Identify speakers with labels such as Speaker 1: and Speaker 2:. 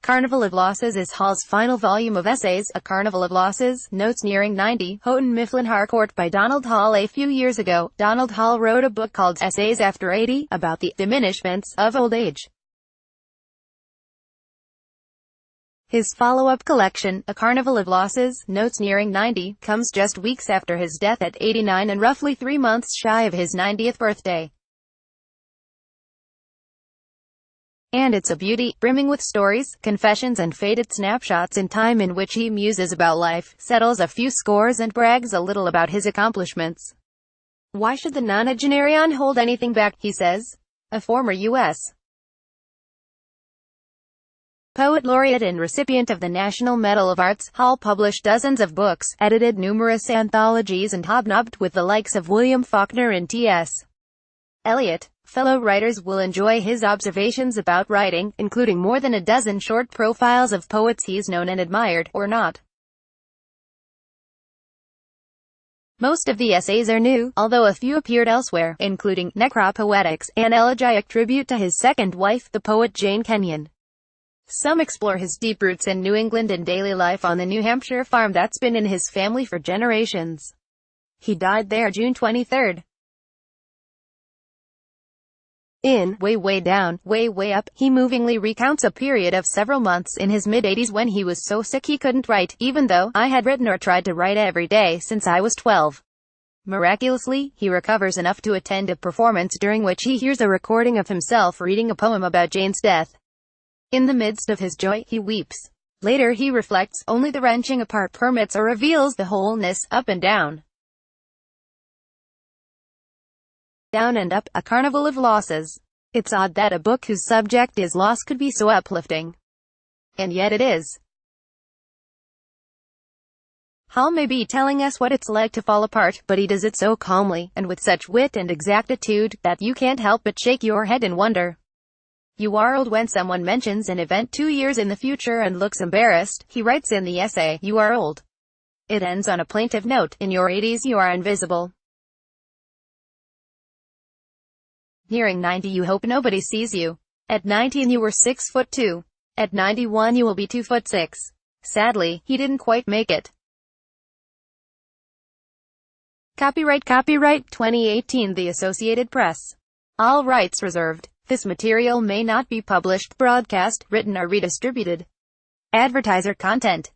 Speaker 1: Carnival of Losses is Hall's final volume of essays. A Carnival of Losses, Notes Nearing 90, Houghton Mifflin Harcourt by Donald Hall. A few years ago, Donald Hall wrote a book called Essays After 80, about the diminishments of old age. His follow-up collection, A Carnival of Losses, Notes Nearing 90, comes just weeks after his death at 89 and roughly 3 months shy of his 90th birthday. And it's a beauty, brimming with stories, confessions and faded snapshots in time in which he muses about life, settles a few scores and brags a little about his accomplishments. Why should the nonagenarian hold anything back, he says. A former U.S. Poet laureate and recipient of the National Medal of Arts, Hall published dozens of books, edited numerous anthologies and hobnobbed with the likes of William Faulkner and T.S. Eliot. Fellow writers will enjoy his observations about writing, including more than a dozen short profiles of poets he's known and admired, or not. Most of the essays are new, although a few appeared elsewhere, including Necropoetics, an elegiac tribute to his second wife, the poet Jane Kenyon. Some explore his deep roots in New England and daily life on the New Hampshire farm that's been in his family for generations. He died there June 23. In Way Way Down, Way Way Up, he movingly recounts a period of several months in his mid-80s when he was so sick he couldn't write, even though I had written or tried to write every day since I was 12. Miraculously, he recovers enough to attend a performance during which he hears a recording of himself reading a poem about Jane's death. In the midst of his joy, he weeps. Later he reflects, only the wrenching apart permits or reveals the wholeness, up and down. Down and Up, A Carnival of Losses. It's odd that a book whose subject is loss could be so uplifting. And yet it is. Hall may be telling us what it's like to fall apart, but he does it so calmly, and with such wit and exactitude, that you can't help but shake your head in wonder. You are old when someone mentions an event 2 years in the future and looks embarrassed, he writes in the essay, you are old. It ends on a plaintive note, in your 80s you are invisible. Nearing 90 you hope nobody sees you. At 19 you were 6'2". At 91 you will be 2'6". Sadly, he didn't quite make it. Copyright 2018 The Associated Press. All rights reserved. This material may not be published, broadcast, written or redistributed. Advertiser content.